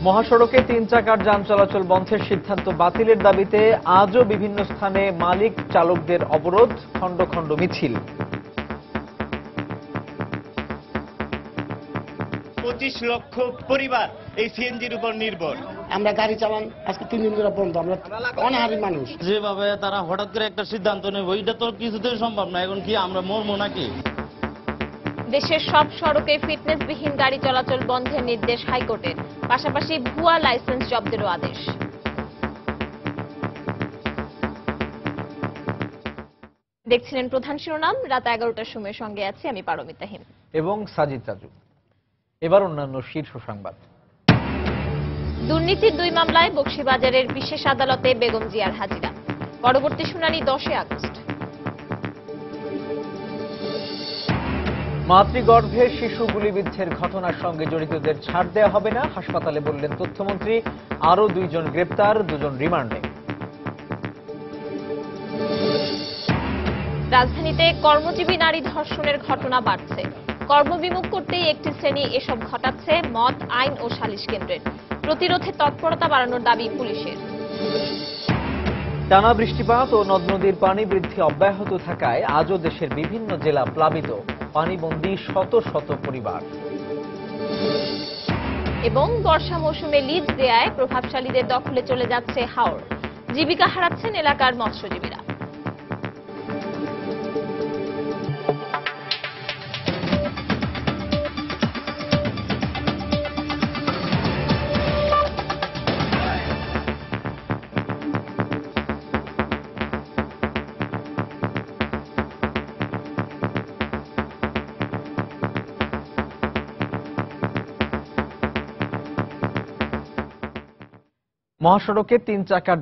মহাসড়কে 3 চাকার যান চলাচল বন্ধের সিদ্ধান্ত বাতিলের দাবিতে আজও বিভিন্ন স্থানে মালিক চালকদের অবরোধ, খণ্ড খণ্ড মিছিল। 25 লক্ষ পরিবার এই সিএনজির উপর নির্ভর। আমরা গাড়ি চালান আজকে 3 দিন ধরে বন্ধ। আমরা অনাহারী মানুষ। যেভাবে তারা হঠাৎ করে একটা সিদ্ধান্ত নেবে ওইটা তো কিছুতেই সম্ভব না। এখন কি আমরা মরবো নাকি? দেশের সব সড়কে ফিটনেসবিহীন গাড়ি চলাচল বন্ধের নির্দেশ হাইকোর্টের, পাশাপাশি ভুয়া লাইসেন্স জব্দেরও আদেশ। দেখছিলেন প্রধান শিরোনাম। রাত 11টার সময় সঙ্গে আছি আমি পারমিতা হিম এবং সাজিদ রাজু। এবার অন্যান্য শীর্ষ সংবাদ। দুর্নীতির 2 মামলায় বকশীবাজারের বিশেষ আদালতে বেগম জিয়ার হাজিরা, পরবর্তী শুনানি 10 আগস্ট। মাতৃগর্ভে শিশু গুলিবিদ্ধের ঘটনার সঙ্গে জড়িতদের ছাড় দেওয়া হবে না, হাসপাতালে বললেন তথ্যমন্ত্রী। আরও 2 জন গ্রেপ্তার, 2 জন রিমান্ডে। রাজধানীতে কর্মজীবী নারী ধর্ষণের ঘটনা বাড়ছে, কর্মবিমুখ করতেই একটি শ্রেণী এসব ঘটাচ্ছে মত আইন ও সালিশ কেন্দ্রের। প্রতিরোধে তৎপরতা বাড়ানোর দাবি পুলিশের। টানা বৃষ্টিপাত ও নদ নদীর পানি বৃদ্ধি অব্যাহত থাকায় আজও দেশের বিভিন্ন জেলা প্লাবিত, পানিবন্দী শত শত পরিবার। এবং বর্ষা মৌসুমে লিজ দেয়ায় প্রভাবশালীদের দখলে চলে যাচ্ছে হাওর, জীবিকা হারাচ্ছেন এলাকার মৎস্যজীবীরা। মহাসড়কে 3 চাকার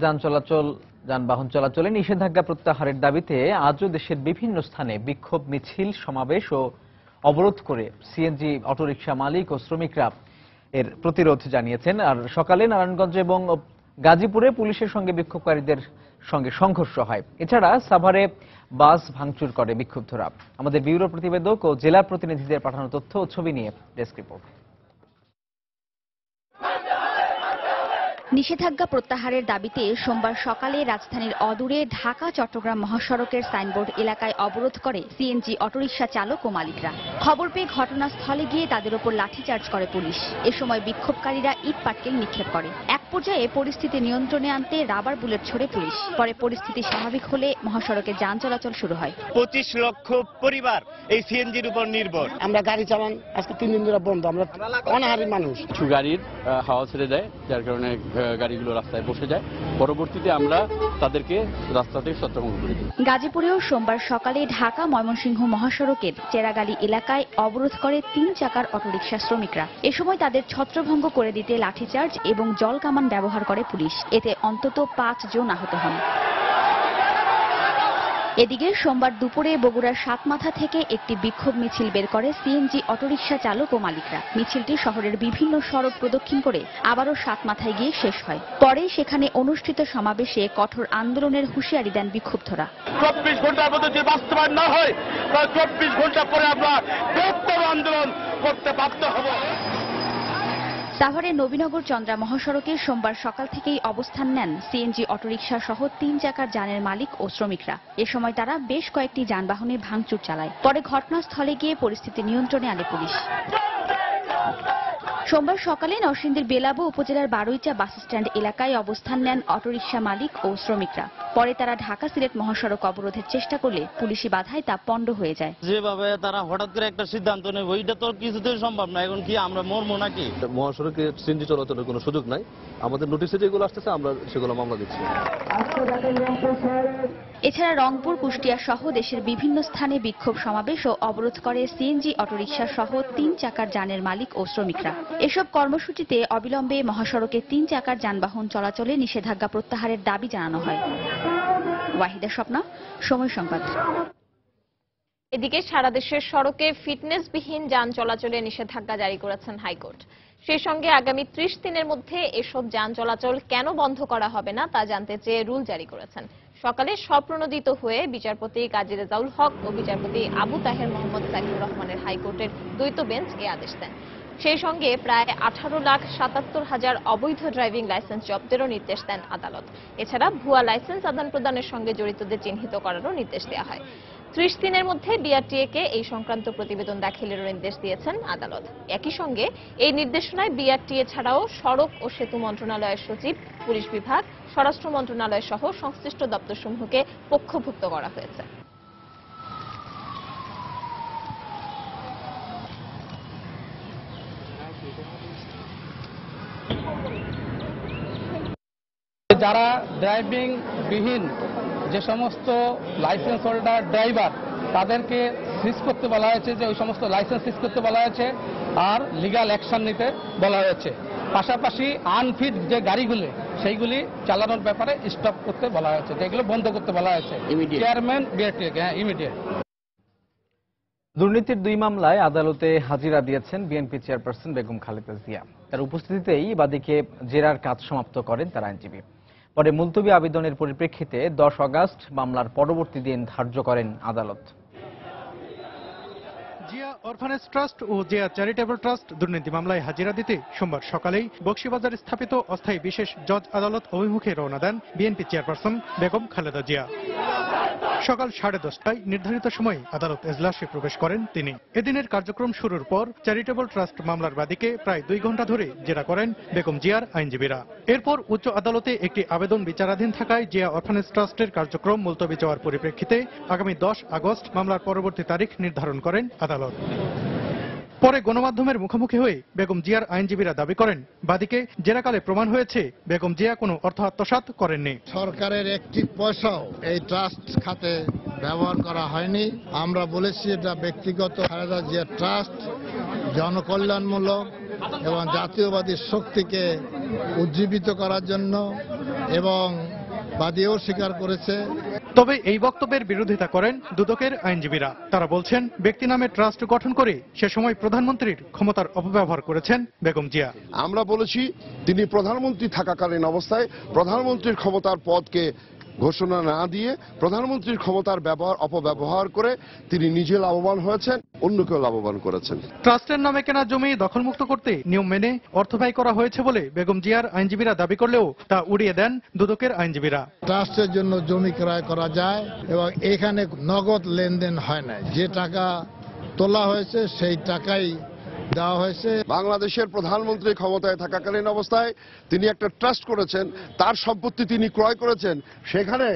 যানবাহন চলাচলে নিষেধাজ্ঞা প্রত্যাহারের দাবিতে আজও দেশের বিভিন্ন স্থানে বিক্ষোভ মিছিল, সমাবেশ ও অবরোধ করে সিএনজি অটোরিকশা মালিক ও শ্রমিকরা এর প্রতিরোধ জানিয়েছেন। আর সকালে নারায়ণগঞ্জ এবং গাজীপুরে পুলিশের সঙ্গে বিক্ষোভকারীদের সঙ্গে সংঘর্ষ হয়। এছাড়া সাভারে বাস ভাঙচুর করে বিক্ষুব্ধরা। আমাদের ব্যুরো প্রতিবেদক ও জেলা প্রতিনিধিদের পাঠানো তথ্য ও ছবি নিয়ে ডেস্ক রিপোর্ট। নিষেধাজ্ঞা প্রত্যাহারের দাবিতে সোমবার সকালে রাজধানীর অদূরে ঢাকা চট্টগ্রাম মহাসড়কের সাইনবোর্ড এলাকায় অবরোধ করে সিএনজি অটোরিকশা চালক ও মালিকরা। খবর পেয়ে ঘটনাস্থলে গিয়ে তাদের উপর লাঠিচার্জ করে পুলিশ। এ সময় বিক্ষোভকারীরা ইট পাটকেল নিক্ষেপ করে। এক পর্যায়ে পরিস্থিতি নিয়ন্ত্রণে আনতে রাবার বুলেট ছোড়ে পুলিশ। পরে পরিস্থিতি স্বাভাবিক হলে মহাসড়কে যান চলাচল শুরু হয়। 25 লক্ষ পরিবার এই সিএনজির উপর নির্ভর। আমরা গাড়ি চালান আজকে 3 দিন ধরে বন্ধ। আমরা অনাহারী মানুষ। কিছু গাড়ির হাওয়া ছেড়ে দেয়, যার কারণে গাড়িগুলো রাস্তায় বসে যায়। পরবর্তীতে আমরা তাদেরকে রাস্তাতে ছত্রভঙ্গ করে দিই। গাজীপুরেও সোমবার সকালে ঢাকা ময়মনসিংহ মহাসড়কের চেরাগালি এলাকায় অবরোধ করে 3 চাকার অটোরিকশা শ্রমিকরা। এ সময় তাদের ছত্রভঙ্গ করে দিতে লাঠিচার্জ এবং জল কামান ব্যবহার করে পুলিশ। এতে অন্তত 5 জন আহত হন। এদিকে সোমবার দুপুরে বগুড়ার সাতমাথা থেকে একটি বিক্ষোভ মিছিল বের করে সিএনজি অটোরিকশা চালক ও মালিকরা। মিছিলটি শহরের বিভিন্ন সড়ক প্রদক্ষিণ করে আবারও সাতমাথায় গিয়ে শেষ হয়। পরে সেখানে অনুষ্ঠিত সমাবেশে কঠোর আন্দোলনের হুঁশিয়ারি দেন বিক্ষুব্ধরা। 24 ঘন্টার মধ্যে যে বাস্তবায়ন না হয়, 24 ঘন্টা পরে আমরা বৃহত্তর আন্দোলন করতে বাধ্য হব। সাভারের নবীনগর চন্দ্রা মহাসড়কে সোমবার সকাল থেকেই অবস্থান নেন সিএনজি অটোরিকশা সহ 3 চাকার যানের মালিক ও শ্রমিকরা। এ সময় তারা বেশ কয়েকটি যানবাহনে ভাঙচুর চালায়। পরে ঘটনাস্থলে গিয়ে পরিস্থিতি নিয়ন্ত্রণে আনে পুলিশ। সোমবার সকালে নরসিংদীর বেলাবো উপজেলার বারুইচা বাস স্ট্যান্ড এলাকায় অবস্থান নেন অটোরিকশা মালিক ও শ্রমিকরা। পরে তারা ঢাকা সিলেট মহাসড়ক অবরোধের চেষ্টা করলে পুলিশি বাধায় তা পণ্ড হয়ে যায়। যেভাবে তারা হঠাৎ করে একটা সিদ্ধান্ত নেবে ওইটা তো কিছুতেই সম্ভব না। এখন কি আমরা মরবো নাকি? মহাসড়কে সিএনজি চলাচলের কোনো সুযোগ নাই। আমাদের নোটিশে যেগুলো আসতেছে আমরা সেগুলো মামলা দিচ্ছি। এছাড়া রংপুর, কুষ্টিয়া সহ দেশের বিভিন্ন স্থানে বিক্ষোভ সমাবেশ ও অবরোধ করে সিএনজি অটোরিকশা সহ 3 চাকার যানের মালিক ও শ্রমিকরা। এসব কর্মসূচিতে অবিলম্বে মহাসড়কে 3 চাকার যানবাহন চলাচলে নিষেধাজ্ঞা প্রত্যাহারের দাবি জানানো হয়। ওয়াহিদা স্বপ্না, সময় সংবাদ। এদিকে সারা দেশের সড়কে ফিটনেসবিহীন যান চলাচলে নিষেধাজ্ঞা জারি করেছেন হাইকোর্ট। সেই সঙ্গে আগামী 30 দিনের মধ্যে এসব যান চলাচল কেন বন্ধ করা হবে না তা জানতে চেয়ে রুল জারি করেছেন। সকালে স্বপ্রণোদিত হয়ে বিচারপতি কাজী রেজাউল হক ও বিচারপতি আবু তাহের মোহাম্মদ সাইফুর রহমানের হাইকোর্টের দ্বৈত বেঞ্চ এই আদেশ দেন। সেই সঙ্গে প্রায় 18,77,000 অবৈধ ড্রাইভিং লাইসেন্স জব্দেরও নির্দেশ দেন আদালত। এছাড়া ভুয়া লাইসেন্স আদান প্রদানের সঙ্গে জড়িতদের চিহ্নিত করারও নির্দেশ দেওয়া হয়। 30 দিনের মধ্যে বিআরটিএ-কে এই সংক্রান্ত প্রতিবেদন দাখিলের নির্দেশ দিয়েছেন আদালত। একই সঙ্গে এই নির্দেশনায় বিআরটিএ ছাড়াও সড়ক ও সেতু মন্ত্রণালয়ের সচিব, পুলিশ বিভাগ, স্বরাষ্ট্র মন্ত্রণালয় সহ সংশ্লিষ্ট দপ্তরসমূহকে পক্ষভুক্ত করা হয়েছে। যারা ড্রাইভিং বিহীন যে সমস্ত লাইসেন্স হোল্ডার ড্রাইভার তাদেরকে সিজ করতে বলা হয়েছে, যে ওই সমস্ত লাইসেন্স সিজ করতে বলা হয়েছে আর লিগ্যাল অ্যাকশন নিতে বলা হয়েছে। পাশাপাশি আনফিট যে গাড়িগুলি সেইগুলি চালানোর ব্যাপারে স্টপ করতে বলা হয়েছে, যেগুলো বন্ধ করতে বলা হয়েছে চেয়ারম্যান বিআরটিএ-কে। ইমিডিয়েট। দুর্নীতির 2 মামলায় আদালতে হাজিরা দিয়েছেন বিএনপি চেয়ারপারসন বেগম খালেদা জিয়া। তার উপস্থিতিতেই বাদীকে জেরার কাজ সমাপ্ত করেন তার আইনজীবী। পরে মুলতবি আবেদনের পরিপ্রেক্ষিতে 10 আগস্ট মামলার পরবর্তী দিন ধার্য করেন আদালত। জিয়া অরফানেজ ট্রাস্ট ও জিয়া চ্যারিটেবল ট্রাস্ট দুর্নীতি মামলায় হাজিরা দিতে সোমবার সকালেই বকশীবাজার স্থাপিত অস্থায়ী বিশেষ জজ আদালত অভিমুখে রওনা দেন বিএনপি চেয়ারপারসন বেগম খালেদা জিয়া। সকাল 10:30টায় নির্ধারিত সময়ে আদালত এজলাসে প্রবেশ করেন তিনি। এদিনের কার্যক্রম শুরুর পর চ্যারিটেবল ট্রাস্ট মামলার বাদীকে প্রায় 2 ঘণ্টা ধরে জেরা করেন বেগম জিয়ার আইনজীবীরা। এরপর উচ্চ আদালতে একটি আবেদন বিচারাধীন থাকায় জিয়া অরফানেজ ট্রাস্টের কার্যক্রম মুলতবি চাওয়ার পরিপ্রেক্ষিতে আগামী 10 আগস্ট মামলার পরবর্তী তারিখ নির্ধারণ করেন আদালত। পরে গণমাধ্যমের মুখোমুখি হয়ে বেগম জিয়ার আইনজীবীরা দাবি করেন, বাদীকে জেরাকালে প্রমাণ হয়েছে বেগম জিয়া কোনো অর্থ আত্মসাৎ করেননি। সরকারের একটি পয়সাও এই ট্রাস্ট খাতে ব্যবহার করা হয়নি। আমরা বলেছি এটা ব্যক্তিগত খালেদা জিয়া ট্রাস্ট জনকল্যাণমূলক এবং জাতীয়বাদী শক্তিকে উজ্জীবিত করার জন্য, এবং বাদীও স্বীকার করেছে। তবে এই বক্তব্যের বিরোধিতা করেন দুদকের আইনজীবীরা। তারা বলছেন, ব্যক্তি নামে ট্রাস্ট গঠন করে সে সময় প্রধানমন্ত্রীর ক্ষমতার অপব্যবহার করেছেন বেগম জিয়া। আমরা বলেছি তিনি প্রধানমন্ত্রী থাকাকালীন অবস্থায় প্রধানমন্ত্রীর ক্ষমতার পদকে ঘোষণা না দিয়ে প্রধানমন্ত্রীর ক্ষমতার অপব্যবহার করে তিনি নিজে লাভবান হয়েছেন, অন্যকেও লাভবান করেছেন। ট্রাস্টের নামে কেনা জমি দখলমুক্ত করতে নিয়ম মেনে অর্থ ব্যয় করা হয়েছে বলে বেগম জিয়ার আইনজীবীরা দাবি করলেও তা উড়িয়ে দেন দুদকের আইনজীবীরা। ট্রাস্টের জন্য জমি ক্রয় করা যায় এবং এখানে নগদ লেনদেন হয় না। যে টাকা তোলা হয়েছে সেই টাকাই দেওয়া হয়েছে। বাংলাদেশের প্রধানমন্ত্রী ক্ষমতায় থাকাকালীন অবস্থায় তিনি একটা ট্রাস্ট করেছেন, তার সম্পত্তি তিনি ক্রয় করেছেন। সেখানে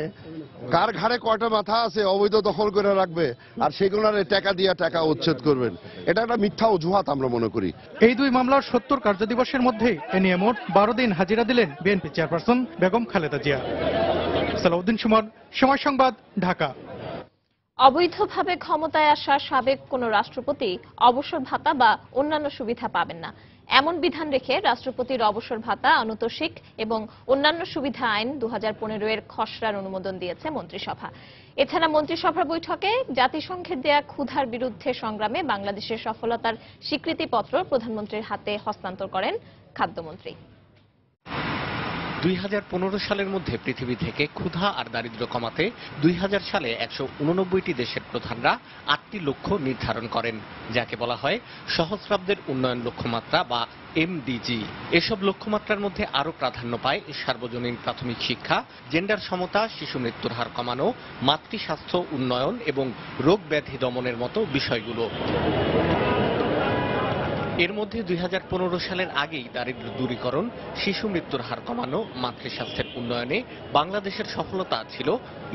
কার ঘাড়ে কয়টা মাথা আছে অবৈধ দখল করে রাখবে আর সেগুলোর টাকা দিয়ে টাকা উচ্ছেদ করবেন, এটা একটা মিথ্যা অজুহাত আমরা মনে করি। এই 2 মামলার 70 কার্যদিবসের মধ্যে এ নিয়ে মোট 12 দিন হাজিরা দিলেন বিএনপি চেয়ারপারসন বেগম খালেদা জিয়া। সালাউদ্দিন সুমন, সময় সংবাদ, ঢাকা। অবৈধভাবে ক্ষমতায় আসা সাবেক কোন রাষ্ট্রপতি অবসর ভাতা বা অন্যান্য সুবিধা পাবেন না, এমন বিধান রেখে রাষ্ট্রপতির অবসর ভাতা, আনুতোষিক এবং অন্যান্য সুবিধা আইন 2015 এর খসড়ার অনুমোদন দিয়েছে মন্ত্রিসভা। এছাড়া মন্ত্রিসভার বৈঠকে জাতিসংঘের দেয়া ক্ষুধার বিরুদ্ধে সংগ্রামে বাংলাদেশের সফলতার স্বীকৃতিপত্র প্রধানমন্ত্রীর হাতে হস্তান্তর করেন খাদ্যমন্ত্রী। 2015 সালের মধ্যে পৃথিবী থেকে ক্ষুধা আর দারিদ্র্য কমাতে 2000 সালে 189টি দেশের প্রধানরা 8টি লক্ষ্য নির্ধারণ করেন, যাকে বলা হয় সহস্রাব্দের উন্নয়ন লক্ষ্যমাত্রা বা এমডিজি। এসব লক্ষ্যমাত্রার মধ্যে আরও প্রাধান্য পায় সার্বজনীন প্রাথমিক শিক্ষা, জেন্ডার সমতা, শিশু মৃত্যুর হার কমানো, মাতৃস্বাস্থ্য উন্নয়ন এবং রোগ ব্যাধি দমনের মতো বিষয়গুলো। এর মধ্যে 2015 সালের আগেই দারিদ্র্য দূরীকরণ, শিশু মৃত্যুর হার কমানো, মাতৃস্বাস্থ্যের উন্নয়নে বাংলাদেশের সফলতা ছিল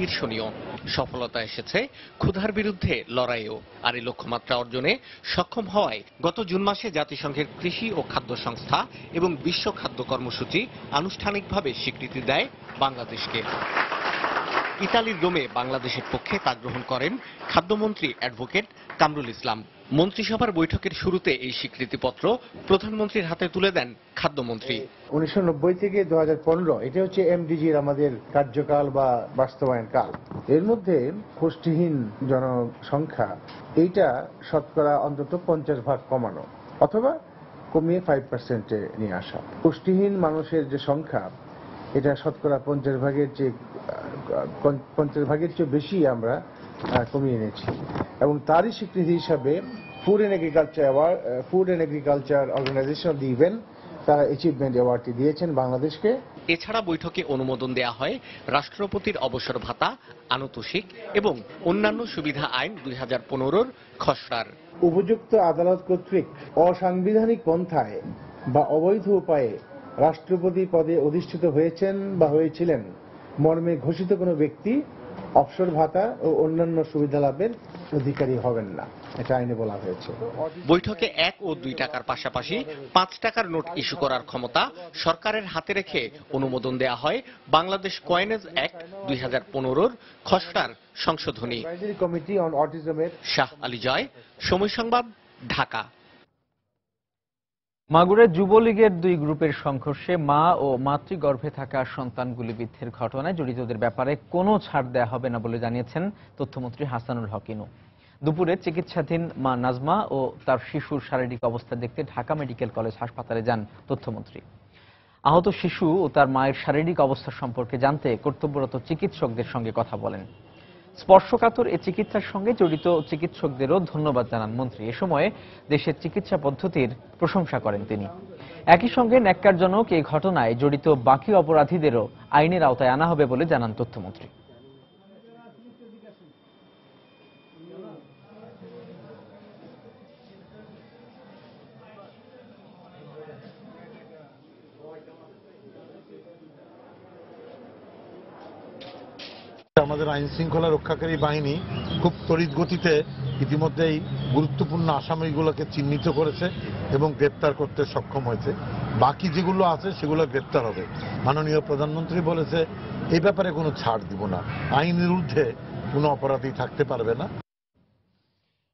ঈর্ষণীয়। সফলতা এসেছে ক্ষুধার বিরুদ্ধে লড়াইয়েও। আর এই লক্ষ্যমাত্রা অর্জনে সক্ষম হওয়ায় গত জুন মাসে জাতিসংঘের কৃষি ও খাদ্য সংস্থা এবং বিশ্ব খাদ্য কর্মসূচি আনুষ্ঠানিকভাবে স্বীকৃতি দেয় বাংলাদেশকে। ইতালির রোমে বাংলাদেশের পক্ষে তা গ্রহণ করেন খাদ্যমন্ত্রী অ্যাডভোকেট কামরুল ইসলাম। মন্ত্রিসভার বৈঠকের শুরুতে এই স্বীকৃতিপত্র প্রধানমন্ত্রীর হাতে তুলে দেন খাদ্যমন্ত্রী। 1990 থেকে 2015 এটা হচ্ছে এমডিজির আমাদের কার্যকাল বা বাস্তবায়ন কাল। এর মধ্যে পুষ্টিহীন জনসংখ্যা এইটা শতকরা অন্তত 50% কমানো, অথবা কমিয়ে 5%-এ নিয়ে আসা। পুষ্টিহীন মানুষের যে সংখ্যা, এটা শতকরা 50 ভাগের চেয়ে বেশি আমরা কমিয়ে এনেছি, এবং তারই স্বীকৃতি হিসাবে food and agriculture organisation of the event তারা অ্যাচিভমেন্ট অ্যাওয়ার্ডটি দিয়েছেন বাংলাদেশকে। এছাড়া বৈঠকে অনুমোদন দেয়া হয় রাষ্ট্রপতির অবসর ভাতা, আনুতোষিক এবং অন্যান্য সুবিধা আইন 2015-র খসড়ার। উপযুক্ত আদালত কর্তৃক অসাংবিধানিক পন্থায় বা অবৈধ উপায়ে রাষ্ট্রপতি পদে অধিষ্ঠিত হয়েছেন বা হয়েছিলেন মর্মে ঘোষিত কোনো ব্যক্তি অবসর ভাতা ও অন্যান্য সুবিধা লাভের অধিকারী হবেন না, এটা আইনে বলা হয়েছে। বৈঠকে 1 ও 2 টাকার পাশাপাশি 5 টাকার নোট ইস্যু করার ক্ষমতা সরকারের হাতে রেখে অনুমোদন দেয়া হয় বাংলাদেশ কয়েনেজ অ্যাক্ট 2015-র খসড়ার সংশোধনী। কমিটি অন অটিজমের শাহ আলী জয়, সময় সংবাদ, ঢাকা। মাগুরায় যুবলীগের 2 গ্রুপের সংঘর্ষে মা ও মাতৃগর্ভে থাকা সন্তান গুলিবিদ্ধের ঘটনায় জড়িতদের ব্যাপারে কোনো ছাড় দেয়া হবে না বলে জানিয়েছেন তথ্যমন্ত্রী হাসানুল হক ইনু। দুপুরে চিকিৎসাধীন মা নাজমা ও তার শিশুর শারীরিক অবস্থা দেখতে ঢাকা মেডিকেল কলেজ হাসপাতালে যান তথ্যমন্ত্রী। আহত শিশু ও তার মায়ের শারীরিক অবস্থা সম্পর্কে জানতে কর্তব্যরত চিকিৎসকদের সঙ্গে কথা বলেন। স্পর্শকাতর এ চিকিৎসার সঙ্গে জড়িত চিকিৎসকদেরও ধন্যবাদ জানান মন্ত্রী। এ সময় দেশের চিকিৎসা পদ্ধতির প্রশংসা করেন তিনি। একই সঙ্গে ন্যাক্কারজনক এই ঘটনায় জড়িত বাকি অপরাধীদেরও আইনের আওতায় আনা হবে বলে জানান তথ্যমন্ত্রী। আমাদের আইন শৃঙ্খলা রক্ষাকারী বাহিনী খুব তড়িৎ গতিতে ইতিমধ্যেই গুরুত্বপূর্ণ আসামিগুলোকে চিহ্নিত করেছে এবং গ্রেপ্তার করতে সক্ষম হয়েছে। বাকি যেগুলো আছে সেগুলো গ্রেপ্তার হবে। মাননীয় প্রধানমন্ত্রী বলেছে এই ব্যাপারে কোনো ছাড় দিব না, আইনের ঊর্ধ্বে কোনো অপরাধী থাকতে পারবে না।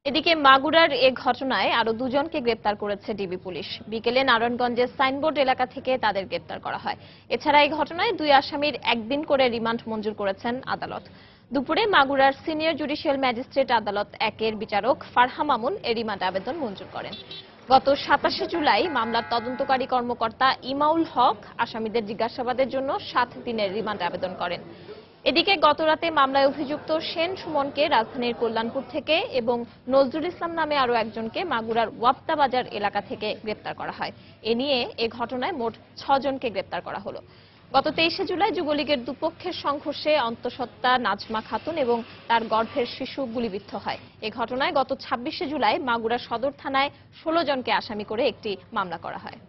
এদিকে মাগুরার এ ঘটনায় আরো 2 জনকে গ্রেপ্তার করেছে ডিবি পুলিশ। বিকেলে নারায়ণগঞ্জের সাইনবোর্ড এলাকা থেকে তাদের গ্রেপ্তার করা হয়। এছাড়া এই ঘটনায় 2 আসামির 1 দিন করে রিমান্ড মঞ্জুর করেছেন আদালত। দুপুরে মাগুরার সিনিয়র জুডিশিয়াল ম্যাজিস্ট্রেট আদালত 1-এর বিচারক ফারহা মামুন এ রিমান্ড আবেদন মঞ্জুর করেন। গত 27 জুলাই মামলার তদন্তকারী কর্মকর্তা ইমাউল হক আসামিদের জিজ্ঞাসাবাদের জন্য 7 দিনের রিমান্ড আবেদন করেন। এদিকে গতরাতে মামলায় অভিযুক্ত সেন সুমনকে রাজধানীর কল্যাণপুর থেকে এবং নজরুল ইসলাম নামে আরো একজনকে মাগুরার ওয়াপ্তা বাজার এলাকা থেকে গ্রেপ্তার করা হয়। এ নিয়ে এ ঘটনায় মোট 6 জনকে গ্রেপ্তার করা হলো। গত 23 জুলাই যুবলীগের দুপক্ষের সংঘর্ষে অন্তঃসত্ত্বা নাজমা খাতুন এবং তার গর্ভের শিশু গুলিবিদ্ধ হয়। এ ঘটনায় গত 26 জুলাই মাগুরা সদর থানায় 16 জনকে আসামি করে একটি মামলা করা হয়।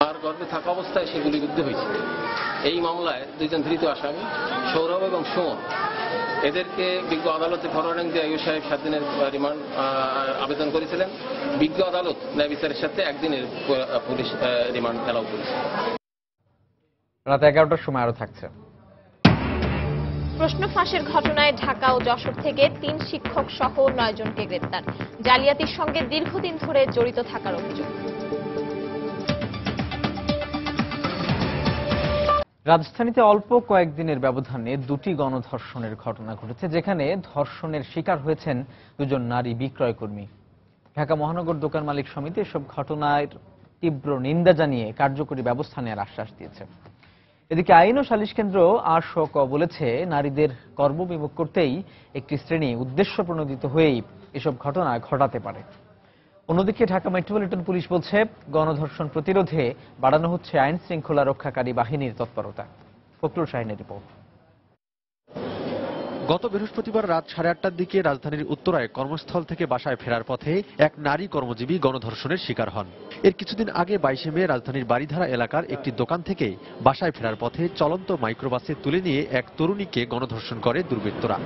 তার গর্ভে থাকা অবস্থায় সে গুলিবিদ্ধ হয়েছে। এই মামলায় 2 জন ধৃত আসামি সৌরভ এবং সুমন, এদেরকে বিজ্ঞ আদালতে ফরওয়ার্ডিং দিয়ে আইয়ুব সাহেব 7 দিনের রিমান্ড আবেদন করেছিলেন। বিজ্ঞ আদালত ন্যায় বিচারের সাথে 1 দিনের পুলিশ রিমান্ড অ্যালাউ করেছে। রাত 11টার সময় আরো থাকছে। প্রশ্ন ফাঁসের ঘটনায় ঢাকা ও যশোর থেকে 3 শিক্ষক সহ 9 জনকে গ্রেপ্তার। জালিয়াতির সঙ্গে দীর্ঘদিন ধরে জড়িত থাকার অভিযোগ। রাজধানীতে অল্প কয়েকদিনের ব্যবধানে 2টি গণধর্ষণের ঘটনা ঘটেছে, যেখানে ধর্ষণের শিকার হয়েছেন 2 জন নারী বিক্রয়কর্মী। ঢাকা মহানগর দোকান মালিক সমিতি এসব ঘটনার তীব্র নিন্দা জানিয়ে কার্যকরী ব্যবস্থা নেওয়ার আশ্বাস দিয়েছে। এদিকে আইন ও সালিশ কেন্দ্র আশক বলেছে, নারীদের কর্মবিমুখ করতেই একটি শ্রেণী উদ্দেশ্য প্রণোদিত হয়েই এসব ঘটনা ঘটাতে পারে। অন্যদিকে ঢাকা মেট্রোপলিটন পুলিশ বলছে, গণধর্ষণ প্রতিরোধে বাড়ানো হচ্ছে আইন শৃঙ্খলা রক্ষাকারী বাহিনীর তৎপরতা। ফখরুল শাহিনের রিপোর্ট। গত বৃহস্পতিবার রাত 8:30টার দিকে রাজধানীর উত্তরায় কর্মস্থল থেকে বাসায় ফেরার পথে এক নারী কর্মজীবী গণধর্ষণের শিকার হন। এর কিছুদিন আগে 22শে মে রাজধানীর বাড়িধারা এলাকার একটি দোকান থেকে বাসায় ফেরার পথে চলন্ত মাইক্রোবাসে তুলে নিয়ে এক তরুণীকে গণধর্ষণ করে দুর্বৃত্তরা।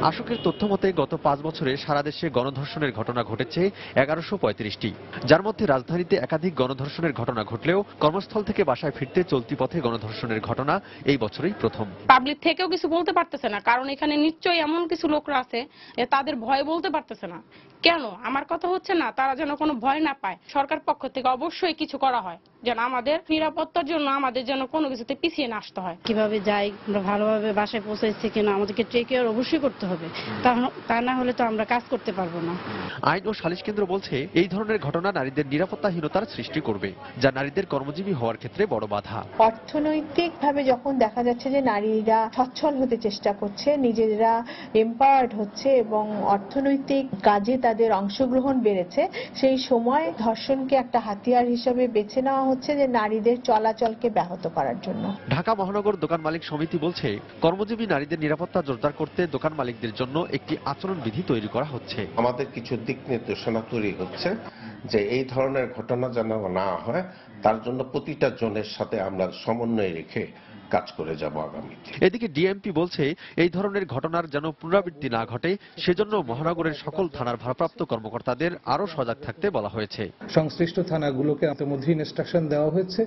আশকের তথ্য মতে গত 5 বছরে সারা দেশে গণধর্ষণের ঘটনা ঘটেছে 1135টি, যার মধ্যে রাজধানীতে একাধিক গণধর্ষণের ঘটনা ঘটলেও কর্মস্থল থেকে বাসায় ফিরতে চলতি পথে গণধর্ষণের ঘটনা এই বছরই প্রথম। পাবলিক থেকেও কিছু বলতে পারতেছে না, কারণ এখানে নিশ্চয়ই এমন কিছু লোকরা আছে তাদের ভয়ে বলতে পারতেছে না। কেন আমার কথা হচ্ছে না, তারা যেন কোনো ভয় না পায়। সরকার পক্ষ থেকে অবশ্যই কিছু করা হয়, যেন আমাদের নিরাপত্তার জন্য আমাদের যেন কোনো কিছুতে পিছিয়ে না আসতে হয়। কিভাবে যাই, আমরা ভালোভাবে বাসায় পৌঁছাইছি কিনা আমাদেরকে টেক কেয়ার অবশ্যই করতে হবে, তা না হলে তো আমরা কাজ করতে পারবো না। আইন ও সালিশ কেন্দ্র বলছে এই ধরনের ঘটনা নারীদের নিরাপত্তাহীনতার সৃষ্টি করবে, যা নারীদের কর্মজীবী হওয়ার ক্ষেত্রে বড় বাধা। অর্থনৈতিকভাবে যখন দেখা যাচ্ছে যে নারীরা সচ্ছল হতে চেষ্টা করছে, নিজেরা এম্পাওয়ার্ড হচ্ছে এবং অর্থনৈতিক কাজে তাদের অংশগ্রহণ বেড়েছে, সেই সময় ধর্ষণকে একটা হাতিয়ার হিসেবে বেছে নেওয়া হচ্ছে যে নারীদের চলাচলকে ব্যাহত করার জন্য। ঢাকা মহানগর দোকান মালিক সমিতি বলছে কর্মজীবী নারীদের নিরাপত্তা জোরদার করতে দোকান মালিকদের জন্য একটি আচরণবিধি তৈরি করা হচ্ছে। আমাদের কিছু দিক নির্দেশনা তৈরি হচ্ছে যে এই ধরনের ঘটনা যেন না হয়, তার জন্য প্রতিটা জনের সাথে আমরা সমন্বয় রেখে কাজ করে যাব আগামীতে। এদিকে ডিএমপি বলছে এই ধরনের ঘটনার যেন পুনরাবৃত্তি না ঘটে, সেজন্য মহানগরের সকল থানার ভারপ্রাপ্ত কর্মকর্তাদের আরো সজাগ থাকতে বলা হয়েছে। সংশ্লিষ্ট থানাগুলোকে ইতিমধ্যে ইনস্ট্রাকশন দেওয়া হয়েছে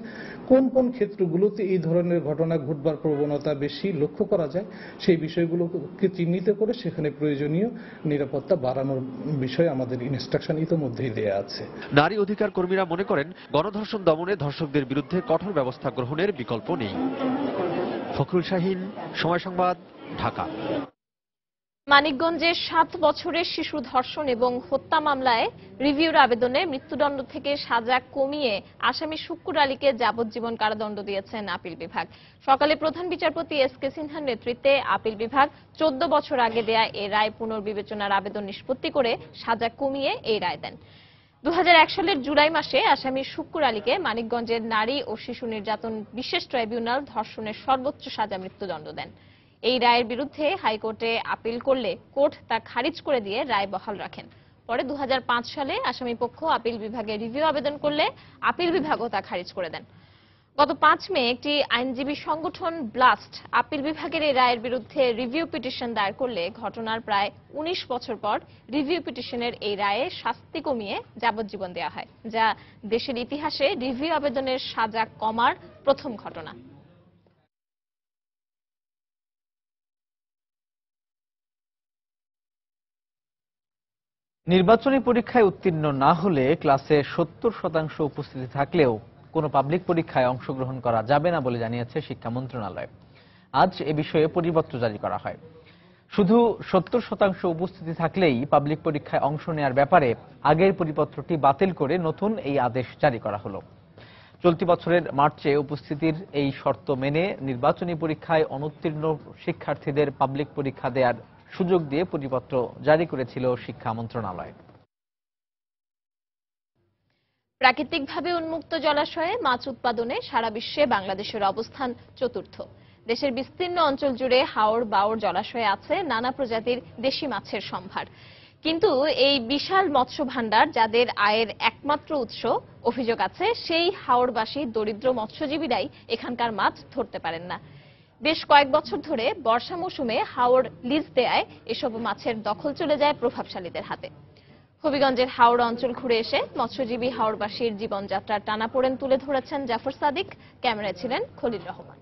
কোন কোন ক্ষেত্রগুলোতে এই ধরনের ঘটনা ঘটবার প্রবণতা বেশি লক্ষ্য করা যায়, সেই বিষয়গুলোকে চিহ্নিত করে সেখানে প্রয়োজনীয় নিরাপত্তা বাড়ানোর বিষয়ে আমাদের ইনস্ট্রাকশন ইতিমধ্যেই দেয়া আছে। নারী অধিকার কর্মীরা মনে করেন গণধর্ষণ দমনে ধর্ষকদের বিরুদ্ধে কঠোর ব্যবস্থা গ্রহণের বিকল্প নেই। ফখরুল শাহীন, সময় সংবাদ, ঢাকা। মানিকগঞ্জে 7 বছরের শিশু ধর্ষণ এবং হত্যা মামলায় রিভিউর আবেদনে মৃত্যুদণ্ড থেকে সাজা কমিয়ে আসামি শুক্কুর আলীকে যাবজ্জীবন কারাদণ্ড দিয়েছেন আপিল বিভাগ। সকালে প্রধান বিচারপতি এস.কে. সিনহার নেতৃত্বে আপিল বিভাগ 14 বছর আগে দেয়া এ রায় পুনর্বিবেচনার আবেদন নিষ্পত্তি করে সাজা কমিয়ে এই রায় দেন। 2001 সালের জুলাই মাসে আসামি শুক্কুর আলীকে মানিকগঞ্জের নারী ও শিশু নির্যাতন বিশেষ ট্রাইব্যুনাল ধর্ষণের সর্বোচ্চ সাজা মৃত্যুদণ্ড দেন। এই রায়ের বিরুদ্ধে হাইকোর্টে আপিল করলে কোর্ট তা খারিজ করে দিয়ে রায় বহাল রাখেন। পরে 2005 সালে আসামি পক্ষ আপিল বিভাগে রিভিউ আবেদন করলে আপিল বিভাগও তা খারিজ করে দেন। গত 5 মে একটি আইনজীবী সংগঠন ব্লাস্ট আপিল বিভাগের এই রায়ের বিরুদ্ধে রিভিউ পিটিশন দায়ের করলে ঘটনার প্রায় 19 বছর পর রিভিউ পিটিশনের এই রায়ে শাস্তি কমিয়ে যাবজ্জীবন দেওয়া হয়, যা দেশের ইতিহাসে রিভিউ আবেদনের সাজা কমার প্রথম ঘটনা। নির্বাচনী পরীক্ষায় উত্তীর্ণ না হলে ক্লাসে 70% উপস্থিতি থাকলেও কোনো পাবলিক পরীক্ষায় অংশগ্রহণ করা যাবে না বলে জানিয়েছে শিক্ষা মন্ত্রণালয়। আজ এ বিষয়ে পরিপত্র জারি করা হয়। শুধু 70% উপস্থিতি থাকলেই পাবলিক পরীক্ষায় অংশ নেওয়ার ব্যাপারে আগের পরিপত্রটি বাতিল করে নতুন এই আদেশ জারি করা হলো। চলতি বছরের মার্চে উপস্থিতির এই শর্ত মেনে নির্বাচনী পরীক্ষায় অনুত্তীর্ণ শিক্ষার্থীদের পাবলিক পরীক্ষা দেওয়ার সুযোগ দিয়ে পরিপত্র জারি করেছিল শিক্ষা মন্ত্রণালয়। প্রাকৃতিকভাবে উন্মুক্ত জলাশয়ে মাছ উৎপাদনে সারা বিশ্বে বাংলাদেশের অবস্থান চতুর্থ। দেশের বিস্তীর্ণ অঞ্চল জুড়ে হাওড় বাওড় জলাশয়ে আছে নানা প্রজাতির দেশি মাছের সম্ভার। কিন্তু এই বিশাল মৎস্য ভাণ্ডার যাদের আয়ের একমাত্র উৎস, অভিযোগ আছে সেই হাওড়বাসী দরিদ্র মৎস্যজীবীরাই এখানকার মাছ ধরতে পারেন না। বেশ কয়েক বছর ধরে বর্ষা মৌসুমে হাওড় লিজ দেয়ায় এসব মাছের দখল চলে যায় প্রভাবশালীদের হাতে। হবিগঞ্জের হাওড় অঞ্চল ঘুরে এসে মৎস্যজীবী হাওড়বাসীর জীবনযাত্রার টানাপোড়েন তুলে ধরেছেন জাফর সাদিক, ক্যামেরায় ছিলেন খলিল রহমান।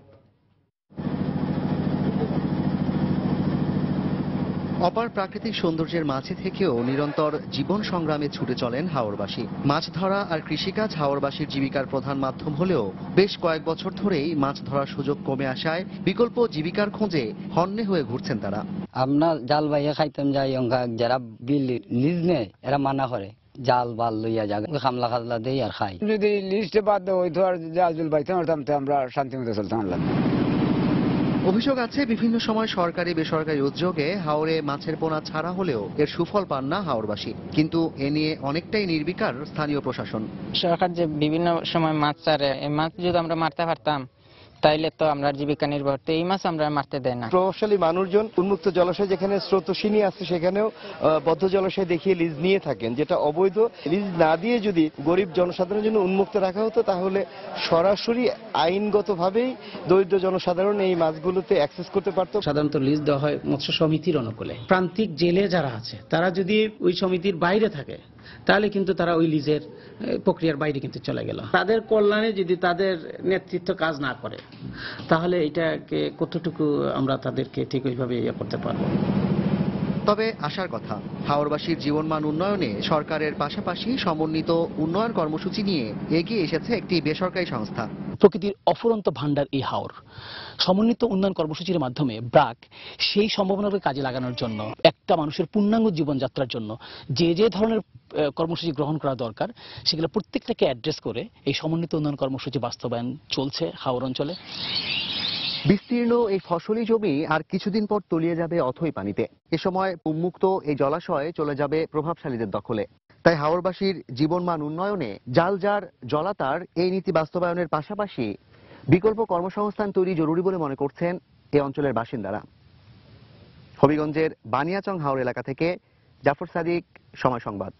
অপার প্রাকৃতিক সৌন্দর্যের মাঝে থেকেও নিরন্তর জীবন সংগ্রামে ছুটে চলেন হাওড়বাসী। মাছ ধরা আর কৃষিকাজ হাওড়বাসীর জীবিকার প্রধান মাধ্যম হলেও বেশ কয়েক বছর ধরেই মাছ ধরার সুযোগ কমে আসায় বিকল্প জীবিকার খোঁজে হন্যে হয়ে ঘুরছেন তারা। আমরা জাল বাইয়া খাইতাম যাই, যারা বিল লিজ নেয় এরা মানা করে জাল বাল লইয়া যাবে, খামলা খাজলা দেই আর খাই। যদি লিস্টে বাদ দেওয়া হইতো আর জাল জুল বাইতাম আমরা শান্তি মতো চলতাম। অভিযোগ আছে বিভিন্ন সময় সরকারি বেসরকারি উদ্যোগে হাওরে মাছের পোনা ছাড়া হলেও এর সুফল পান না হাওড়বাসী। কিন্তু এ নিয়ে অনেকটাই নির্বিকার স্থানীয় প্রশাসন। সরকার যে বিভিন্ন সময় মাছ ছাড়ে, এই মাছ যদি আমরা মারতে পারতাম তাইলে তো আমরা জীবিকা নির্ভর, তো এই মাছ আমরা মারতে দেয় না। প্রভাবশালী মানুষজন উন্মুক্ত জলাশয় যেখানে স্রোতস্বিনী আছে সেখানেও বদ্ধ জলাশয় দেখিয়ে লিজ নিয়ে থাকেন, যেটা অবৈধ। লিজ না দিয়ে যদি গরিব জনসাধারণের জন্য উন্মুক্ত রাখা হতো তাহলে সরাসরি আইনগতভাবেই দরিদ্র জনসাধারণ এই মাছগুলোতে অ্যাক্সেস করতে পারত। সাধারণত লিজ দেওয়া হয় মৎস্য সমিতির অনুকূলে। প্রান্তিক জেলে যারা আছে তারা যদি ওই সমিতির বাইরে থাকে তাহলে কিন্তু তারা ওই লিজের প্রক্রিয়ার বাইরে কিন্তু চলে গেল। তাদের কল্যাণে যদি তাদের নেতৃত্ব কাজ না করে তাহলে এটাকে কতটুকু আমরা তাদেরকে ঠিক ওইভাবে ইয়ে করতে পারবো। তবে আশার কথা, হাওরবাসীর জীবনমান উন্নয়নে সরকারের পাশাপাশি সমন্বিত উন্নয়ন কর্মসূচি নিয়ে এগিয়ে এসেছে একটি বেসরকারি সংস্থা। প্রকৃতির অফুরন্ত ভান্ডার এই হাওর সমন্বিত উন্নয়ন কর্মসূচির মাধ্যমে ব্র্যাক সেই সম্ভাবনাকে কাজে লাগানোর জন্য, একটা মানুষের পূর্ণাঙ্গ জীবনযাত্রার জন্য যে যে ধরনের কর্মসূচি গ্রহণ করা দরকার সেগুলো প্রত্যেকটাকে অ্যাড্রেস করে এই সমন্বিত উন্নয়ন কর্মসূচি বাস্তবায়ন চলছে হাওর অঞ্চলে। বিস্তীর্ণ এই ফসলি জমি আর কিছুদিন পর তলিয়ে যাবে অথই পানিতে। এ সময় উন্মুক্ত এই জলাশয় চলে যাবে প্রভাবশালীদের দখলে। তাই হাওরবাসীর জীবনমান উন্নয়নে জাল যার জলাতার এই নীতি বাস্তবায়নের পাশাপাশি বিকল্প কর্মসংস্থান তৈরি জরুরি বলে মনে করছেন এই অঞ্চলের বাসিন্দারা। হবিগঞ্জের বানিয়াচং হাওর এলাকা থেকে জাফর সাদিক, সময় সংবাদ।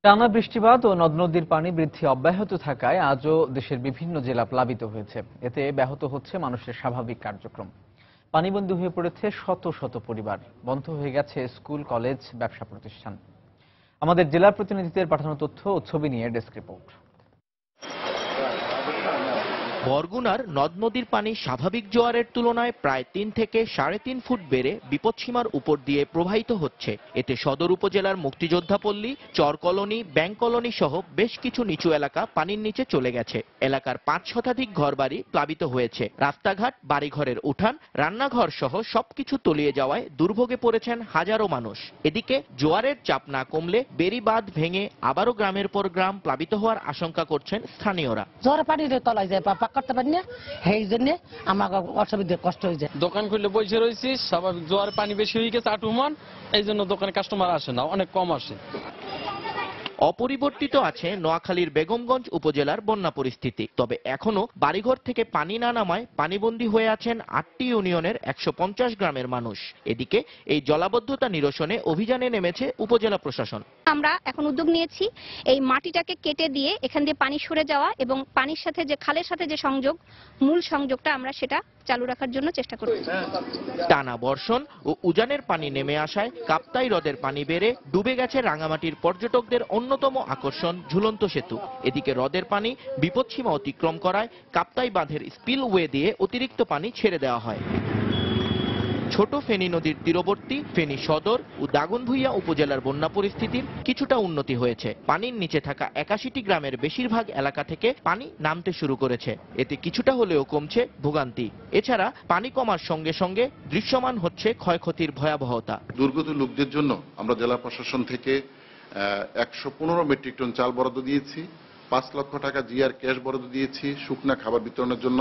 টানা বৃষ্টিপাত ও নদ নদীর পানি বৃদ্ধি অব্যাহত থাকায় আজও দেশের বিভিন্ন জেলা প্লাবিত হয়েছে। এতে ব্যাহত হচ্ছে মানুষের স্বাভাবিক কার্যক্রম। পানিবন্দী হয়ে পড়েছে শত শত পরিবার, বন্ধ হয়ে গেছে স্কুল, কলেজ, ব্যবসা প্রতিষ্ঠান। আমাদের জেলা প্রতিনিধিদের পাঠানো তথ্য ও ছবি নিয়ে ডেস্ক রিপোর্ট। বরগুনার নদ নদীর পানি স্বাভাবিক জোয়ারের তুলনায় প্রায় 3 থেকে 3.5 ফুট বেড়ে বিপদসীমার উপর দিয়ে প্রবাহিত হচ্ছে। এতে সদর উপজেলার মুক্তিযোদ্ধাপল্লী, চর কলোনি, ব্যাংক কলোনি সহ বেশ কিছু নিচু এলাকা পানির নিচে চলে গেছে। এলাকার 5 শতাধিক ঘরবাড়ি প্লাবিত হয়েছে। রাস্তাঘাট, বাড়িঘরের উঠান, রান্নাঘর সহ সবকিছু তলিয়ে যাওয়ায় দুর্ভোগে পড়েছেন হাজারো মানুষ। এদিকে জোয়ারের চাপ না কমলে বেড়িবাঁধ ভেঙে আবারও গ্রামের পর গ্রাম প্লাবিত হওয়ার আশঙ্কা করছেন স্থানীয়রা। জোয়ার পানির তলায় যায়, করতে পারি না, সেই জন্য আমার অসুবিধা কষ্ট হয়ে যায়। দোকান খুললে বসে রয়েছি, স্বাভাবিক জোয়ার পানি বেশি হয়ে গেছে, আটুমান, এই জন্য দোকানে কাস্টমার আসে না, অনেক কম আসে। অপরিবর্তিত আছে নোয়াখালীর বেগমগঞ্জ উপজেলার বন্যা পরিস্থিতি। তবে এখনো বাড়িঘর থেকে পানি না নামায় পানিবন্দী হয়ে আছেন 8টি ইউনিয়নের 150 গ্রামের মানুষ। এদিকে এই জলাবদ্ধতা নিরসনে অভিযানে নেমেছে উপজেলা প্রশাসন। আমরা এখন উদ্যোগ নিয়েছি এই মাটিটাকে কেটে দিয়ে এখান দিয়ে পানি সরে যাওয়া এবং পানির সাথে যে খালের সাথে যে সংযোগ, মূল সংযোগটা আমরা সেটা চালু রাখার জন্য চেষ্টা করছি। টানা বর্ষণ ও উজানের পানি নেমে আসায় কাপ্তাই হ্রদের পানি বেড়ে ডুবে গেছে রাঙামাটির পর্যটকদের অন্যতম আকর্ষণ ঝুলন্ত সেতু। এদিকে হ্রদের পানি বিপদসীমা অতিক্রম করায় কাপ্তাই বাঁধের স্পিলওয়ে দিয়ে অতিরিক্ত পানি ছেড়ে দেওয়া হয়। ছোট ফেনী নদীর তীরবর্তী ফেনী সদর ও দাগনভূঞা উপজেলার বন্যা পরিস্থিতির কিছুটা উন্নতি হয়েছে। পানির নিচে থাকা 81টি গ্রামের বেশিরভাগ এলাকা থেকে পানি নামতে শুরু করেছে। এতে কিছুটা হলেও কমছে ভোগান্তি। এছাড়া পানি কমার সঙ্গে সঙ্গে দৃশ্যমান হচ্ছে ক্ষয়ক্ষতির ভয়াবহতা। দুর্গত লোকদের জন্য আমরা জেলা প্রশাসন থেকে 115 মেট্রিক টন চাল বরাদ্দ দিয়েছি, 5 লক্ষ টাকা জিআর ক্যাশ বরাদ্দ দিয়েছি শুকনা খাবার বিতরণের জন্য।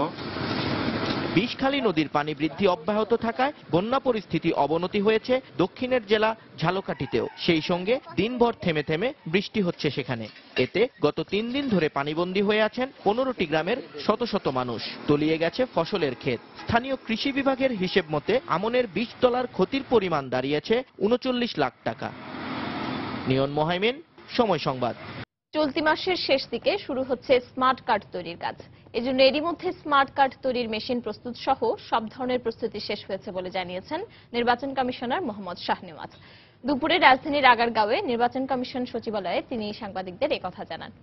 বিষখালী নদীর পানি বৃদ্ধি অব্যাহত থাকায় বন্যা পরিস্থিতি অবনতি হয়েছে দক্ষিণের জেলা ঝালকাঠিতেও। সেই সঙ্গে দিনভর থেমে থেমে বৃষ্টি হচ্ছে সেখানে। এতে গত 3 দিন ধরে পানিবন্দী হয়ে আছেন 15টি গ্রামের শত শত মানুষ। তলিয়ে গেছে ফসলের ক্ষেত। স্থানীয় কৃষি বিভাগের হিসেব মতে আমনের বীজ তলার ক্ষতির পরিমাণ দাঁড়িয়েছে 39 লাখ টাকা। নিয়ন মোহাইমিন, সময় সংবাদ। চলতি মাসের শেষ দিকে শুরু হচ্ছে স্মার্ট কার্ড তৈরির কাজ। এজন্য এরই মধ্যে স্মার্ট কার্ড তৈরির মেশিন প্রস্তুত সহ সব ধরনের প্রস্তুতি শেষ হয়েছে বলে জানিয়েছেন নির্বাচন কমিশনার মোহাম্মদ শাহনেওয়াজ। দুপুরে রাজধানীর আগারগাঁওয়ে নির্বাচন কমিশন সচিবালয়ে তিনি সাংবাদিকদের একথা জানান।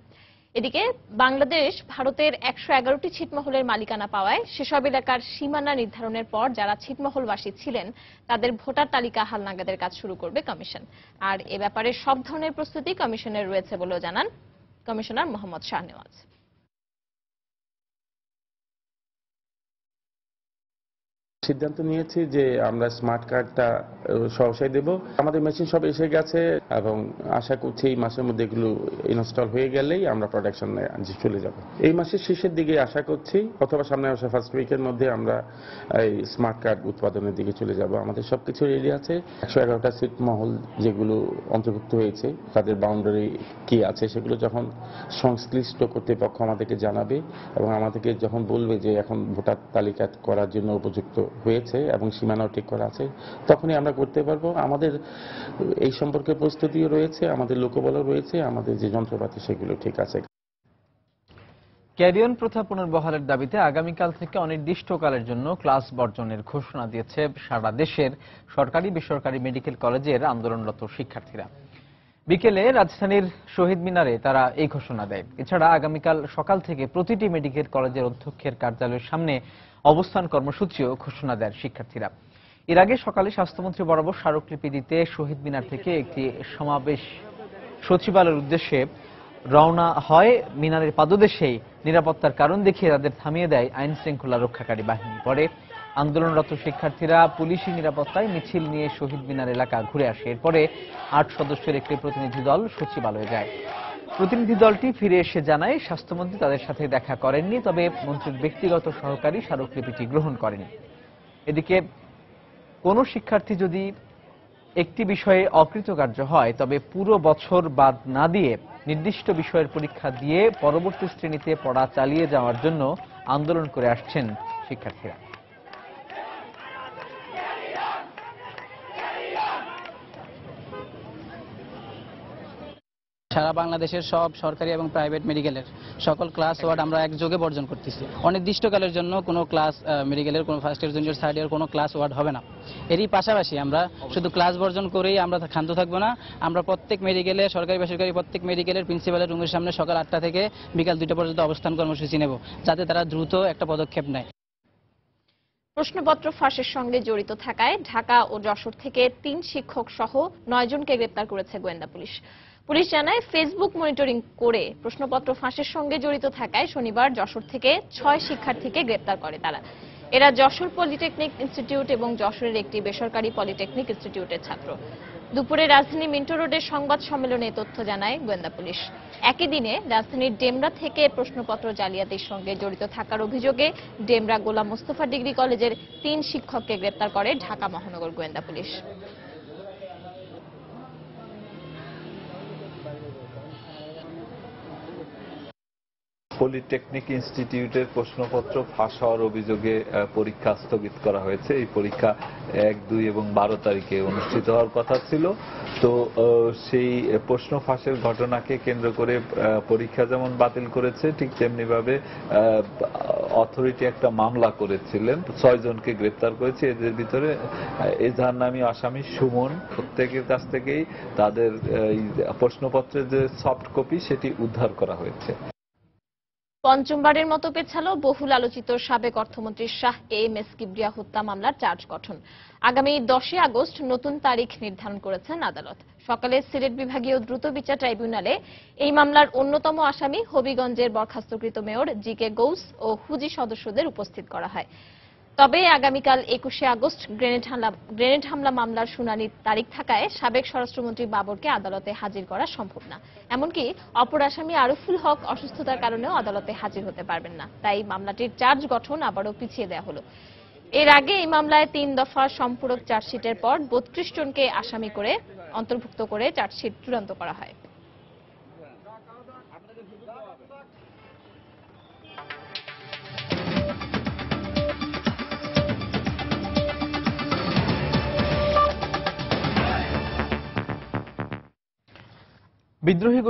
এদিকে বাংলাদেশ ভারতের 111টি ছিটমহলের মালিকানা পাওয়ায় সেসব এলাকার সীমানা নির্ধারণের পর যারা ছিটমহলবাসী ছিলেন তাদের ভোটার তালিকা হালনাগাদের কাজ শুরু করবে কমিশন। আর এ ব্যাপারে সব ধরনের প্রস্তুতি কমিশনের রয়েছে বলেও জানান কমিশনার মোহাম্মদ শাহনেওয়াজ। সিদ্ধান্ত নিয়েছি যে আমরা স্মার্ট কার্ডটা সহসাই দেব। আমাদের মেশিন সব এসে গেছে এবং আশা করছি এই মাসের মধ্যে এগুলো ইনস্টল হয়ে গেলেই আমরা প্রোডাকশনে চলে যাব। এই মাসের শেষের দিকে আশা করছি অথবা সামনে আসা ফার্স্ট উইকের মধ্যে আমরা এই স্মার্ট কার্ড উৎপাদনের দিকে চলে যাব। আমাদের সবকিছু রেডি আছে। 111টা সিট মহল যেগুলো অন্তর্ভুক্ত হয়েছে তাদের বাউন্ডারি কি আছে সেগুলো যখন সংশ্লিষ্ট কর্তৃপক্ষ আমাদেরকে জানাবে এবং আমাদেরকে যখন বলবে যে এখন ভোটার তালিকা করার জন্য উপযুক্ত হয়েছে এবং সীমানাও ঠিক করা আছে তখনই আমরা করতে পারবো। আমাদের এই সম্পর্কে প্রস্তুতিও রয়েছে, আমাদের লোকবলও রয়েছে, আমাদের যে যন্ত্রপাতি সেগুলো ঠিক আছে। ক্যারিয়ন প্রথা পুনর্বহালের দাবিতে আগামীকাল থেকে অনির্দিষ্টকালের জন্য ক্লাস বর্জনের ঘোষণা দিয়েছে সারা দেশের সরকারি বেসরকারি মেডিকেল কলেজের আন্দোলনরত শিক্ষার্থীরা। বিকেলে রাজধানীর শহীদ মিনারে তারা এই ঘোষণা দেয়। এছাড়া আগামীকাল সকাল থেকে প্রতিটি মেডিকেল কলেজের অধ্যক্ষের কার্যালয়ের সামনে অবস্থান কর্মসূচিও ঘোষণা দেন শিক্ষার্থীরা। এর আগে সকালে স্বাস্থ্যমন্ত্রী বরাবর স্মারকলিপি দিতে শহীদ মিনার থেকে একটি সমাবেশ সচিবালয়ের উদ্দেশ্যে রওনা হয়। মিনারের পাদদেশেই নিরাপত্তার কারণ দেখিয়ে তাদের থামিয়ে দেয় আইন শৃঙ্খলা রক্ষাকারী বাহিনী। পরে আন্দোলনরত শিক্ষার্থীরা পুলিশি নিরাপত্তায় মিছিল নিয়ে শহীদ মিনার এলাকা ঘুরে আসে। এরপরে 8 সদস্যের একটি প্রতিনিধি দল সচিবালয়ে যায়। প্রতিনিধি দলটি ফিরে এসে জানায় স্বাস্থ্যমন্ত্রী তাদের সাথে দেখা করেননি, তবে মন্ত্রীর ব্যক্তিগত সহকারী স্মারকলিপিটি গ্রহণ করেনি। এদিকে কোনো শিক্ষার্থী যদি একটি বিষয়ে অকৃতকার্য হয় তবে পুরো বছর বাদ না দিয়ে নির্দিষ্ট বিষয়ের পরীক্ষা দিয়ে পরবর্তী শ্রেণীতে পড়া চালিয়ে যাওয়ার জন্য আন্দোলন করে আসছেন শিক্ষার্থীরা। সারা বাংলাদেশের সব সরকারি এবং প্রাইভেট মেডিকেলের সকল ক্লাস ওয়ার্ড আমরা একযোগে বর্জন করতেছি। অনির্দিষ্টকালের জন্য কোনো ক্লাস মেডিকেলের কোনো first year, junior, third year কোনো ক্লাস ওয়ার্ড হবে না। এরই পাশাপাশি আমরা শুধু ক্লাস বর্জন করেই আমরা ক্ষান্ত থাকবো না। আমরা প্রত্যেক মেডিকেলে, সরকারি বেসরকারি প্রত্যেক মেডিকেলের প্রিন্সিপালের রুমের সামনে সকাল 8টা থেকে বিকাল 2টা পর্যন্ত অবস্থান কর্মসূচি নেব, যাতে তারা দ্রুত একটা পদক্ষেপ নেয়। প্রশ্নপত্র ফাঁসের সঙ্গে জড়িত থাকায় ঢাকা ও যশোর থেকে 3 শিক্ষক সহ 9 জনকে গ্রেপ্তার করেছে গোয়েন্দা পুলিশ। পুলিশ জানায়, ফেসবুক মনিটরিং করে প্রশ্নপত্র ফাঁসের সঙ্গে জড়িত থাকায় শনিবার যশোর থেকে 6 শিক্ষার্থীকে গ্রেপ্তার করে তারা। এরা যশোর পলিটেকনিক ইনস্টিটিউট এবং যশোরের একটি বেসরকারি পলিটেকনিক ইনস্টিটিউটের ছাত্র। দুপুরে রাজধানী মিন্টো রোডের সংবাদ সম্মেলনে তথ্য জানায় গোয়েন্দা পুলিশ। একই দিনে রাজধানীর ডেমরা থেকে প্রশ্নপত্র জালিয়াতির সঙ্গে জড়িত থাকার অভিযোগে ডেমরা গোলাম মোস্তফা ডিগ্রি কলেজের 3 শিক্ষককে গ্রেপ্তার করে ঢাকা মহানগর গোয়েন্দা পুলিশ। পলিটেকনিক ইনস্টিটিউটের প্রশ্নপত্র ফাঁস হওয়ার অভিযোগে পরীক্ষা স্থগিত করা হয়েছে। এই পরীক্ষা 1, 2 এবং 12 তারিখে অনুষ্ঠিত হওয়ার কথা ছিল। তো সেই প্রশ্ন ফাঁসের ঘটনাকে কেন্দ্র করে পরীক্ষা যেমন বাতিল করেছে, ঠিক তেমনি ভাবে অথরিটি একটা মামলা করেছিলেন। 6 জনকে গ্রেপ্তার করেছে। এদের ভিতরে এজাহার নামী আসামি সুমন, প্রত্যেকের কাছ থেকেই তাদের প্রশ্নপত্রের যে সফট কপি সেটি উদ্ধার করা হয়েছে। পঞ্চমবারের মতো পেছালো বহুল আলোচিত সাবেক অর্থমন্ত্রী শাহ এম.এস. কিবরিয়া হত্যা মামলার চার্জ গঠন। আগামী 10 আগস্ট নতুন তারিখ নির্ধারণ করেছেন আদালত। সকালে সিলেট বিভাগীয় দ্রুত বিচার ট্রাইব্যুনালে এই মামলার অন্যতম আসামি হবিগঞ্জের বরখাস্তকৃত মেয়র জি.কে. গৌস ও হুজি সদস্যদের উপস্থিত করা হয়। তবে আগামীকাল 21 আগস্ট গ্রেনেড হামলা মামলার শুনানির তারিখ থাকায় সাবেক স্বরাষ্ট্রমন্ত্রী বাবরকে আদালতে হাজির করা সম্ভব না। এমনকি অপর আসামি আরফুল হক অসুস্থতার কারণেও আদালতে হাজির হতে পারবেন না। তাই মামলাটির চার্জ গঠন আবারও পিছিয়ে দেওয়া হলো। এর আগে এই মামলায় 3 দফা সম্পূরক চার্জশিটের পর 32 জনকে আসামি করে অন্তর্ভুক্ত করে চার্জশিট চূড়ান্ত করা হয়। বিদ্রোহী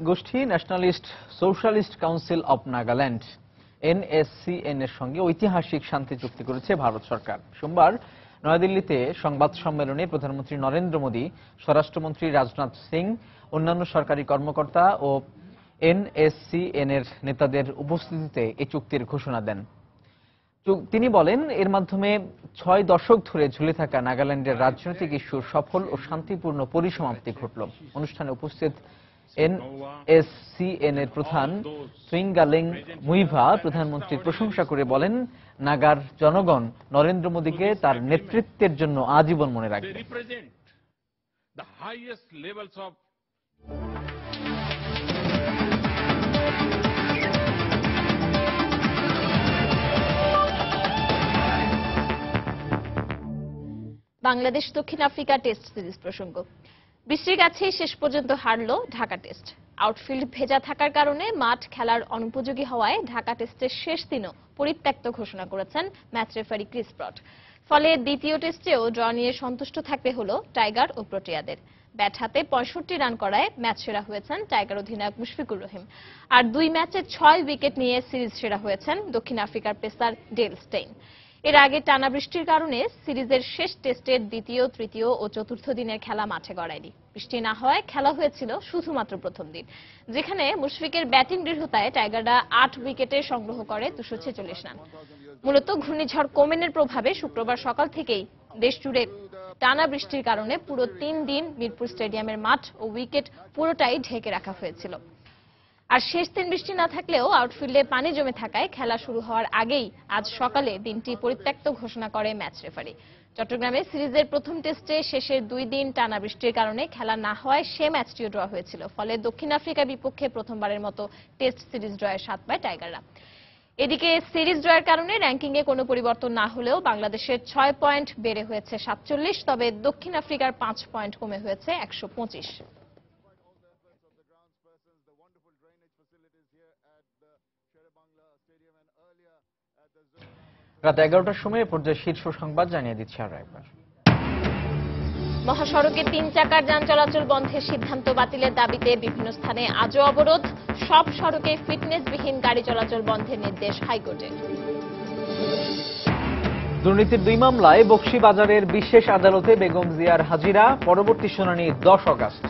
গোষ্ঠী nationalist socialist council of Nagaland NSCN এর সঙ্গে ঐতিহাসিক শান্তি চুক্তি করেছে ভারত সরকার। সোমবার নয়াদিল্লিতে সংবাদ সম্মেলনে প্রধানমন্ত্রী নরেন্দ্র মোদী, স্বরাষ্ট্রমন্ত্রী রাজনাথ সিং, অন্যান্য সরকারি কর্মকর্তা ও NSCN এর নেতাদের উপস্থিতিতে এই চুক্তির ঘোষণা দেন। তিনি বলেন, এর মাধ্যমে 6 দশক ধরে ঝুলে থাকা নাগাল্যান্ডের রাজনৈতিক ইস্যুর সফল ও শান্তিপূর্ণ পরিসমাপ্তি ঘটল। অনুষ্ঠানে উপস্থিত NSCN এর প্রধান সুইঙ্গালেং মুইভা প্রধানমন্ত্রীর প্রশংসা করে বলেন, নাগার জনগণ নরেন্দ্র মোদীকে তার নেতৃত্বের জন্য আজীবন মনে রাখবে। বাংলাদেশ দক্ষিণ আফ্রিকা টেস্ট সিরিজ প্রসঙ্গ। বৃষ্টির কাছেই শেষ পর্যন্ত হারল ঢাকা টেস্ট। আউটফিল্ড ভেজা থাকার কারণে মাঠ খেলার অনুপযোগী হওয়ায় ঢাকা টেস্টের শেষ দিনও পরিত্যক্ত ঘোষণা করেছেন ম্যাচ রেফারি ক্রিস ব্রড। ফলে দ্বিতীয় টেস্টেও ড্র নিয়ে সন্তুষ্ট থাকতে হলো টাইগার ও প্রোটিয়াদের। ব্যাট হাতে 65 রান করায় ম্যাচ সেরা হয়েছেন টাইগার অধিনায়ক মুশফিকুর রহিম। আর 2 ম্যাচে 6 উইকেট নিয়ে সিরিজ সেরা হয়েছেন দক্ষিণ আফ্রিকার পেসার ডেল স্টেইন। এর আগে টানা বৃষ্টির কারণে সিরিজের শেষ টেস্টের দ্বিতীয়, তৃতীয় ও চতুর্থ দিনের খেলা মাঠে গড়ায়নি। বৃষ্টি না হওয়ায় খেলা হয়েছিল শুধুমাত্র প্রথম দিন, যেখানে মুশফিকের ব্যাটিং দৃঢ়তায় টাইগাররা 8 উইকেটে সংগ্রহ করে 246 রান। মূলত ঘূর্ণিঝড় কোমেনের প্রভাবে শুক্রবার সকাল থেকেই দেশ জুড়ে টানা বৃষ্টির কারণে পুরো 3 দিন মিরপুর স্টেডিয়ামের মাঠ ও উইকেট পুরোটাই ঢেকে রাখা হয়েছিল। আর শেষ দিন বৃষ্টি না থাকলেও আউটফিল্ডে পানি জমে থাকায় খেলা শুরু হওয়ার আগেই আজ সকালে দিনটি পরিত্যক্ত ঘোষণা করে ম্যাচ রেফারি। চট্টগ্রামে সিরিজের প্রথম টেস্টে শেষের 2 দিন টানা বৃষ্টির কারণে খেলা না হওয়ায় সে ম্যাচটিও ড্র হয়েছিল। ফলে দক্ষিণ আফ্রিকার বিপক্ষে প্রথমবারের মতো টেস্ট সিরিজ ড্রয়ে 7 পায় টাইগাররা। এদিকে সিরিজ ড্রয়ের কারণে র্যাঙ্কিংয়ে কোনো পরিবর্তন না হলেও বাংলাদেশের 6 পয়েন্ট বেড়ে হয়েছে 47, তবে দক্ষিণ আফ্রিকার 5 পয়েন্ট কমে হয়েছে 125। রাত 11টার সময় পর্যায়ে শীর্ষ সংবাদ জানিয়ে দিচ্ছে আর একবার। মহাসড়কে 3 চাকার যান চলাচল বন্ধের সিদ্ধান্ত বাতিলের দাবিতে বিভিন্ন স্থানে আজও অবরোধ। সব সড়কে ফিটনেসবিহীন গাড়ি চলাচল বন্ধের নির্দেশ হাইকোর্টের। দুর্নীতির 2 মামলায় বকশীবাজারের বিশেষ আদালতে বেগম জিয়ার হাজিরা, পরবর্তী শুনানি 10 আগস্ট।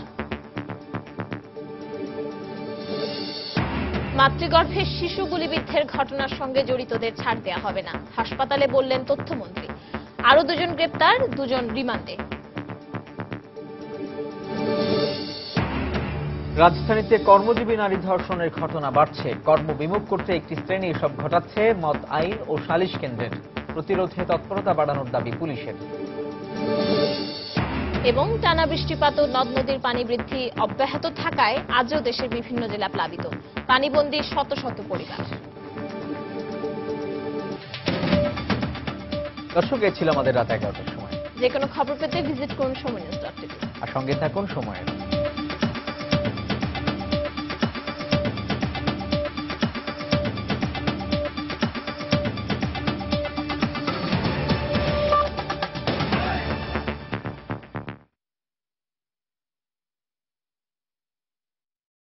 মাতৃগর্ভে শিশু গুলিবিদ্ধের ঘটনার সঙ্গে জড়িতদের ছাড় দেওয়া হবে না, হাসপাতালে বললেন তথ্যমন্ত্রী। আরো 2 জন গ্রেপ্তার, 2 জন রিমান্ডে। রাজধানীতে কর্মজীবী নারী ধর্ষণের ঘটনা বাড়ছে। কর্মবিমুখ করতে একটি শ্রেণী এসব ঘটাচ্ছে। মত আইন ও সালিশ কেন্দ্রের প্রতিরোধে তৎপরতা বাড়ানোর দাবি পুলিশের। এবং টানা বৃষ্টিপাত ও নদ নদীর পানি বৃদ্ধি অব্যাহত থাকায় আজও দেশের বিভিন্ন জেলা প্লাবিত, পানিবন্দী শত শত পরিবার। দর্শক, এই ছিল আমাদের রাত 11টার সময়। যে কোনো খবর পেতে ভিজিট করুন সময়নিউজ.টিভি আর সঙ্গে থাকুন সময়ের।